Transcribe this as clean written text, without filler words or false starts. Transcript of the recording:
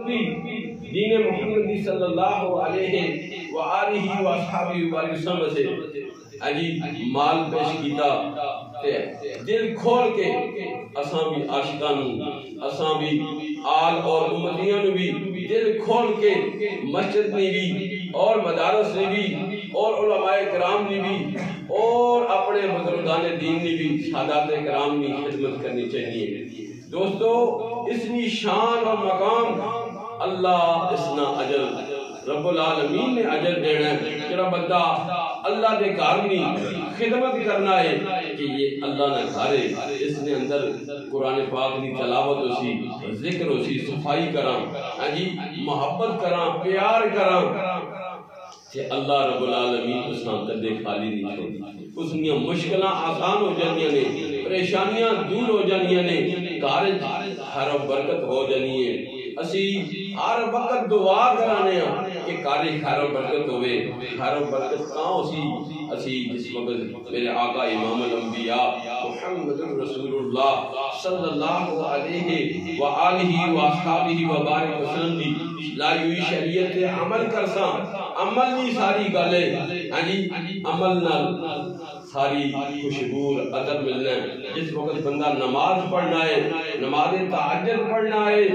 بھی دین محمدی صلی اللہ علیہ وآلہ وآلہ وسلم سے مال پیش کیتا دل کھول کے اساں بھی عاشقان اساں بھی آل اور امتیاں بھی دل کھول کے مسجد نے بھی اور مدارس نے بھی اور علماء کرام نے بھی اور اپنے بزرگان دین نے بھی سادات کرام کی خدمت کرنی چاہیے دوستو اتنی شان اور مقام اللہ اسنا اجل رب العالمین نے اجر دینا ہے جڑا بندہ اللہ دے کارنی خدمت کرنا ہے کہ یہ اللہ نے گھارے اس نے اندر قرآن پاک دی تلاوت ہوسی ذکر ہوسی صفائی کراں محبت کراں پیار کراں کہ اللہ رب العالمین اس نے کدے خالی نہیں چھوڑی اس نے مشکلاں آسان ہو جانیاں نے پریشانیاں دور ہو جانیاں نے کارج ہر برکت ہو جانی ہے اسی ہر وقت دعا کرانے ہیں کہ کاری خیر و برکت ہوئے خیر و برکت کہاں اسی جس وقت میرے آقا امام الانبیاء محمد رسول اللہ صلی اللہ علیہ وآلہ وآصحابہ وبارک وسلم دی لائیوی شریعت عمل کرساں عمل نہیں ساری گالے عمل نہ ساری خوشبور عدد ملنا ہے جس وقت بندہ نماز پڑھنا ہے نماز تہجد پڑھنا ہے